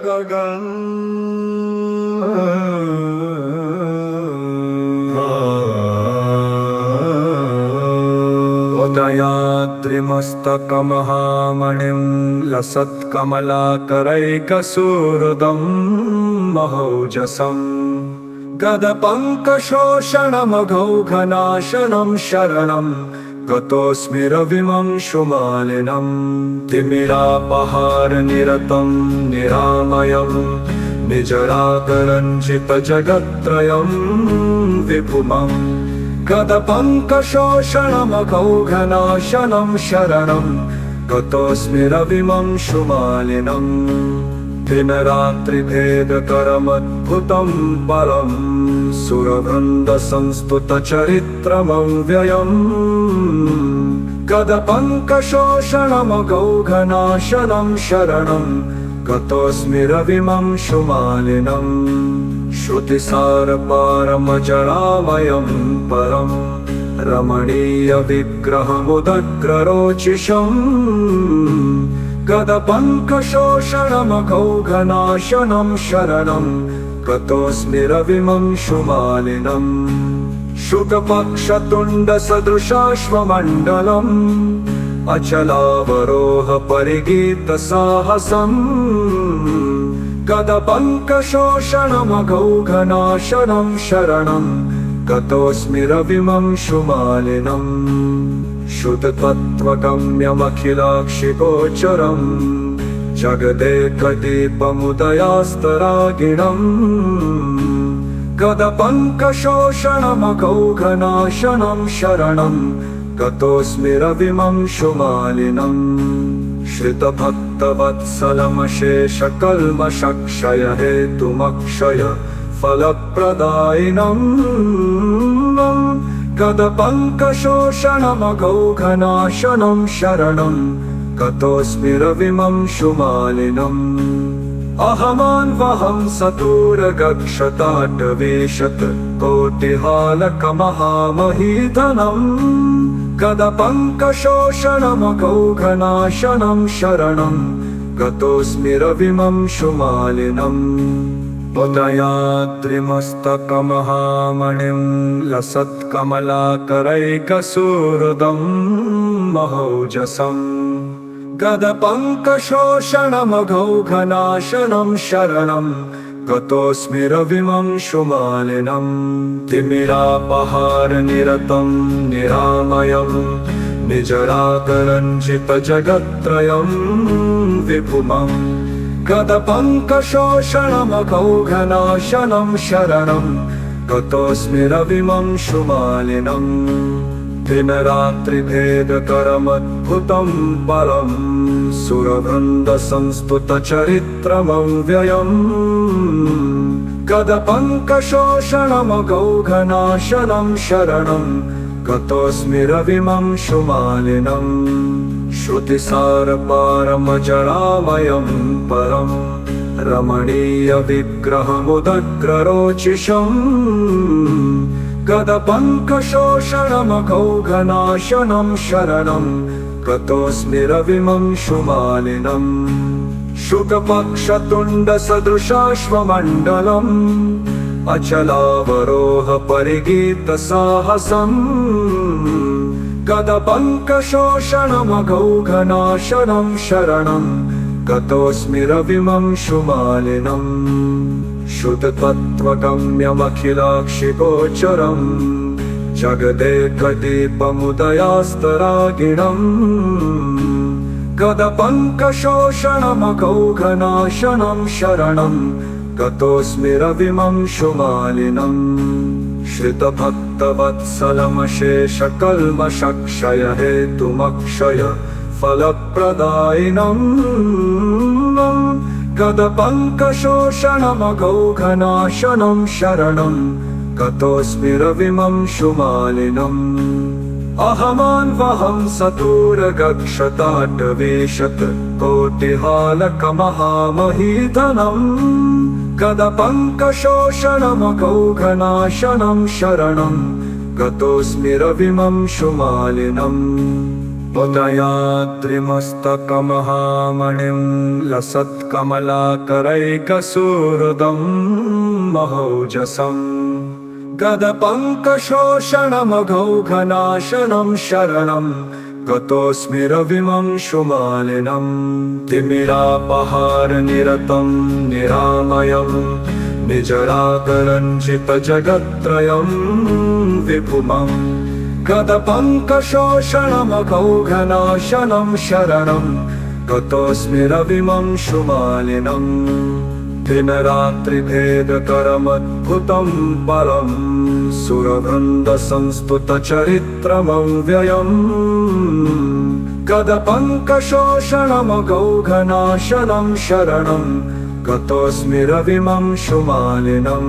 गगन उदयाद्रिमस्तकमहामणिं लसत्कमलाकरैकसूहृदं महौजसं गदपङ्कशोषणमघौघनाशनं शरणं गतोऽस्मि रविमंशुमालिनं तिमिरापहारनिरतं निरामयं निजरागरञ्जितजगत्त्रयं विभुमं गदपङ्कशोषणमघौघनाशनं शरणं गतोऽस्मि रविमंशुमालिनं दिनरात्रिभेदकरमद्भुतं परं सुरवृन्दसंस्तुतचरित्रमव्ययम् गदपङ्कशोषणमघौघनाशनं शरणं गतोऽस्मि रविमंशुमालिनं श्रुतिसारपारमजरामयं परं रमणीयविग्रहमुदग्ररोचिषम् गदपङ्कशोषणमघौघनाशनं शरणं गतोऽस्मि रविमंशुमालिनं शुकपक्षतुण्डसदृशाश्वमण्डलम् अचलावरोहपरिगीतसाहसम् गदपङ्कशोषणमघौघनाशनं शरणं गतोऽस्मि रविमंशुमालिनं शुद्धतत्त्वगम्यमखिलाक्षिगोचरं जगदेकदीपमुदयास्तरागिणं गदपङ्कशोषणमघौघनाशनं शरणं गतोऽस्मि रविमंशुमालिनं श्रितभक्तवत्सलमशेषकल्मषक्षयहेतुमक्षय फलप्रदायिनं गदपङ्कशोषणमघौघनाशनं शरणं गतोऽस्मि रविमंशुमालिनं अहमान्वहं सतूरगक्षताटवेशत कोटिहालकमहामहीधनं गदपङ्कशोषणमघौघनाशनं शरणं गतोऽस्मि रविमंशुमालिनं उदयाद्रिमस्तकमहामणिं लसत्कमलाकरैकसूहृदं महौजसं गदपङ्कशोषणमघौघनाशनं शरणं गतोऽस्मि रविमंशुमालिनं तिमिरापहारनिरतं निरामयं निजरागरञ्जितजगत्त्रयं विभुमं गदपङ्कशोषणमघौघनाशनं शरणं गतोऽस्मि रविमंशुमालिनं दिनरात्रिभेदकरमद्भुतं परं सुरवृन्दसंस्तुतचरित्रमव्ययम् गदपङ्कशोषणमघौघनाशनं शरणं गतोऽस्मि रविमंशुमालिनं श्रुतिसारपारमजरामयं परं रमणीयविग्रहमुदग्ररोचिषम् गदपङ्कशोषणमघौघनाशनं शरणं गतोऽस्मि रविमंशुमालिनं शुकपक्षतुण्डसदृशाश्वमण्डलम् अचलावरोहपरिगीतसाहसम् गदपङ्कशोषणमघौघनाशनं शरणं गतोऽस्मि रविमंशुमालिनं शुद्धतत्त्वगम्यमखिलाक्षिगोचरं जगदेकदीपमुदयास्तरागिणं गदपङ्कशोषणमघौघनाशनं शरणं गतोऽस्मि रविमंशुमालिनं श्रितभक्तवत्सलमशेषकल्मषक्षयहेतुमक्षय फलप्रदायिनं गदपङ्कशोषणमघौघनाशनं शरणं गतोऽस्मि रविमंशुमालिनं अहमान्वहं सतूरगक्षताटवेशत कोटिहालकमहामहीधनं गदपङ्कशोषणमघौघनाशनं शरणं गतोऽस्मि रविमंशुमालिनं उदयाद्रिमस्तकमहामणिं लसत्कमलाकरैकसूहृदं महोजसम् गदपङ्कशोषणमघौघनाशनं शरणं गतोऽस्मि रविमंशुमालिनं तिमिरापहारनिरतं निरामयं निजराकरञ्जितजगत्त्रयं विभुमम् गदपङ्कशोषणमघौघनाशनं शरणं गतोऽस्मि रविमंशुमालिनं दिनरात्रिभेदकरमद्भुतं परं सुरवृन्दसंस्तुतचरित्रमव्ययम् गदपङ्कशोषणमघौघनाशनं शरणं गतोऽस्मि रविमंशुमालिनं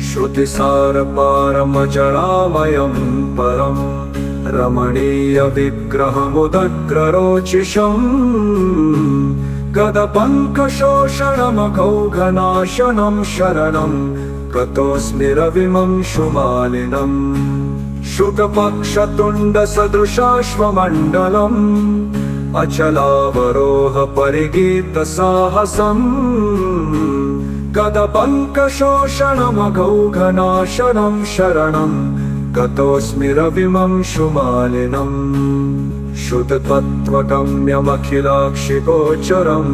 श्रुतिसारपारमजरामयं परं रमणीयविग्रहमुदग्ररोचिषम् गदपङ्कशोषणमघौघनाशनं शरणं गतोऽस्मि रविमंशुमालिनं शुकपक्षतुण्डसदृशाश्वमण्डलम् अचलावरोहपरिगीतसाहसम् गदपङ्कशोषणमघौघनाशनं शरणं गतोऽस्मि रविमंशुमालिनं शुद्धतत्त्वगम्यमखिलाक्षिगोचरं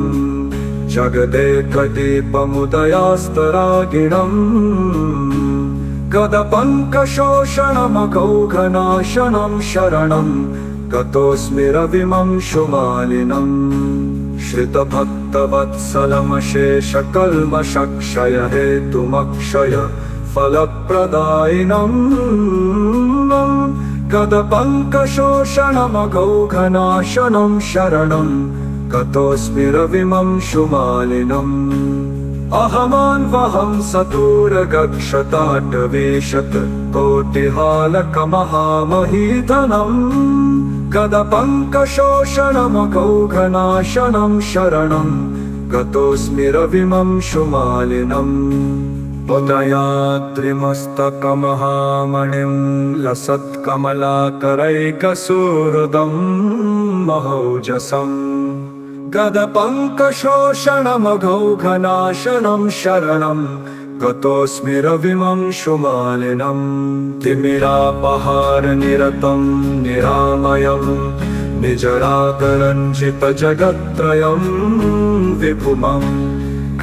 जगदेकदीपमुदयास्तरागिणं गदपङ्कशोषणमघौघनाशनं शरणं गतोऽस्मि रविमंशुमालिनं श्रितभक्तवत्सलमशेषकल्मषक्षयहेतुमक्षय फलप्रदायिनं गदपङ्कशोषणमघौघनाशनं शरणं गतोऽस्मि रविमंशुमालिनं अहमान्वहं सतूरगक्षताटवेशत कोटिहालकमहामहीधनम् गदपङ्कशोषणमघौघनाशनं शरणं गतोऽस्मि रविमंशुमालिनं उदयाद्रिमस्तकमहामणिं लसत्कमलाकरैकसूहृदं महोजसम् गदपङ्कशोषणमघौघनाशनं शरणं गतोऽस्मि रविमंशुमालिनं तिमिरापहारनिरतं निरामयं निजराकरञ्जितजगत्त्रयं विभुमम्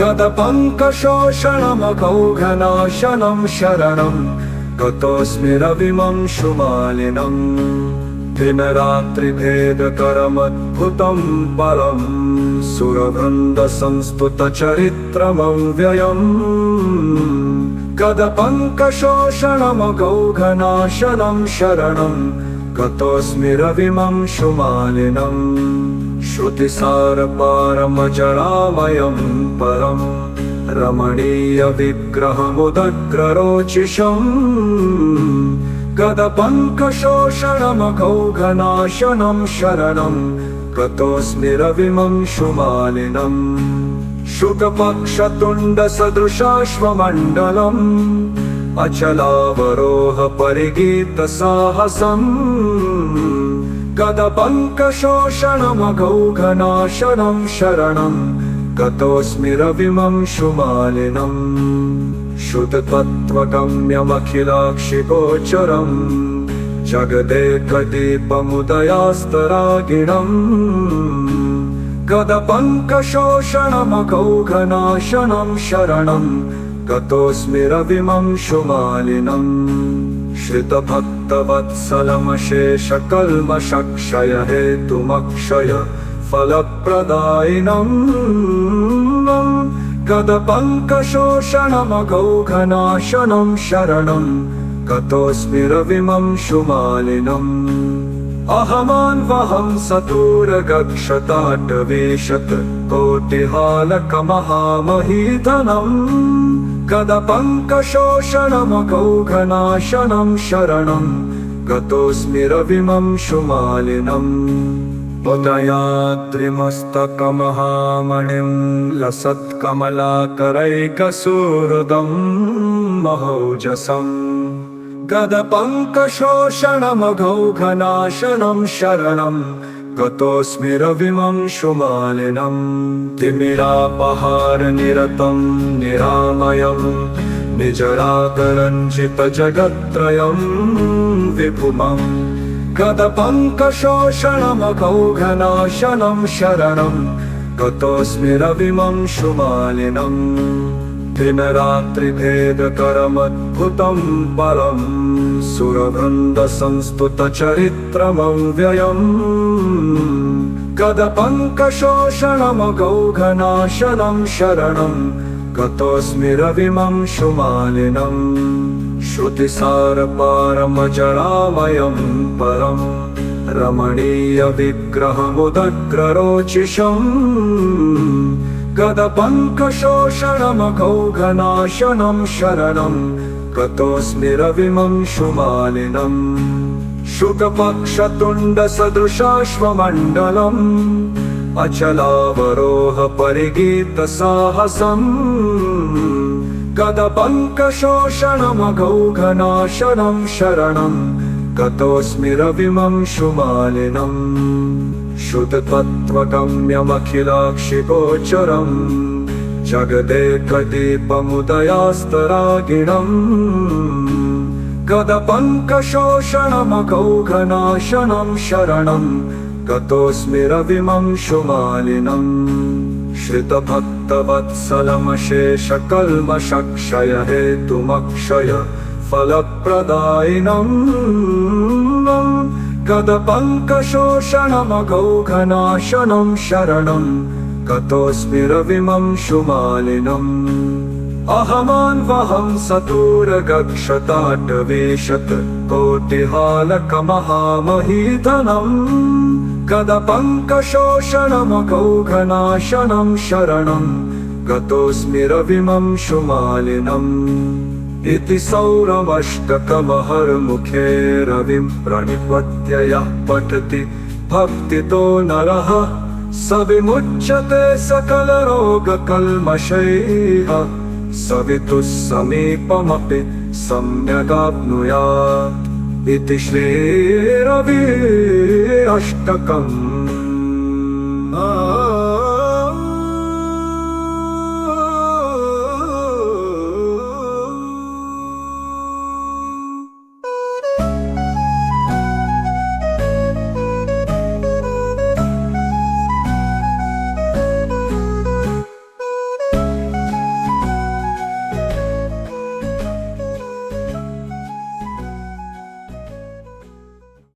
गदपङ्कशोषणमघौघनाशनं शरणं गतोऽस्मि रविमंशुमालिनं दिनरात्रिभेदकरमद्भुतं परं सुरवृन्दसंस्तुतचरित्रमव्ययम् गदपङ्कशोषणमघौघनाशनं शरणं गतोऽस्मि रविमंशुमालिनं श्रुतिसारपारमजरामयं परं रमणीयविग्रहमुदग्ररोचिषम् गदपङ्कशोषणमघौघनाशनं शरणं गतोऽस्मि रविमंशुमालिनं शुकपक्षतुण्डसदृशाश्वमण्डलम् अचलावरोहपरिगीतसाहसम् गदपङ्कशोषणमघौघनाशनं शरणं गतोऽस्मि रविमंशुमालिनं शुद्धतत्त्वगम्यमखिलाक्षिगोचरं जगदेकदीपमुदयास्तरागिणं गदपङ्कशोषणमघौघनाशनं शरणं गतोऽस्मि रविमंशुमालिनं श्रितभक्तवत्सलमशेषकल्मषक्षयहेतुमक्षय फलप्रदायिनं गदपङ्कशोषणमघौघनाशनं शरणं गतोऽस्मि रविमंशुमालिनं अहमान्वहं सतूरगक्षताटवेशत कोटिहालकमहामहीधनम् गदपङ्कशोषणमघौघनाशनं शरणं गतोऽस्मि रविमंशुमालिनं उदयाद्रिमस्तकमहामणिं लसत्कमलाकरैकसूहृदं महोजसम् गदपङ्कशोषणमघौघनाशनं शरणं गतोऽस्मि रविमंशुमालिनं तिमिरापहारनिरतं निरामयं निजराकरञ्जितजगत्त्रयं विभुमम् गदपङ्कशोषणमघौघनाशनं शरणं गतोऽस्मि रविमंशुमालिनं दिनरात्रिभेदकरमद्भुतं परं सुरवृन्दसंस्तुतचरित्रमव्ययम् गदपङ्कशोषणमघौघनाशनं शरणं गतोऽस्मि रविमंशुमालिनं श्रुतिसारपारमजरामयं परं रमणीयविग्रहमुदग्ररोचिषम् गदपङ्कशोषणमघौघनाशनं शरणं गतोऽस्मि रविमंशुमालिनं शुकपक्षतुण्डसदृशाश्वमण्डलम् अचलावरोहपरिगीतसाहसम् गदपङ्कशोषणमघौघनाशनं शरणं गतोऽस्मि रविमंशुमालिनं शुद्धतत्त्वगम्यमखिलाक्षिगोचरं जगदेकदीपमुदयास्तरागिणम् गदपङ्कशोषणमघौघनाशनं शरणं गतोऽस्मि रविमंशुमालिनं श्रितभक्तवत्सलमशेषकल्मषक्षयहेतुमक्षय फलप्रदायिनं गदपङ्कशोषणमघौघनाशनं शरणं गतोऽस्मि रविमंशुमालिनं अहमान्वहं सतूरगक्षताटवेशत कोटिहालकमहामहीधनं गदपङ्कशोषणमघौघनाशनं शरणं गतोऽस्मि रविमंशुमालिनम् इति सौरमष्टकमहर्मुखे रविं प्रणिपत्य यः पठति भक्तितो नरः स विमुच्यते सकलरोगकल्मषैः सवितुः समीपमपि सम्यगाप्नुयात् इति श्रीरवि अष्टकम्।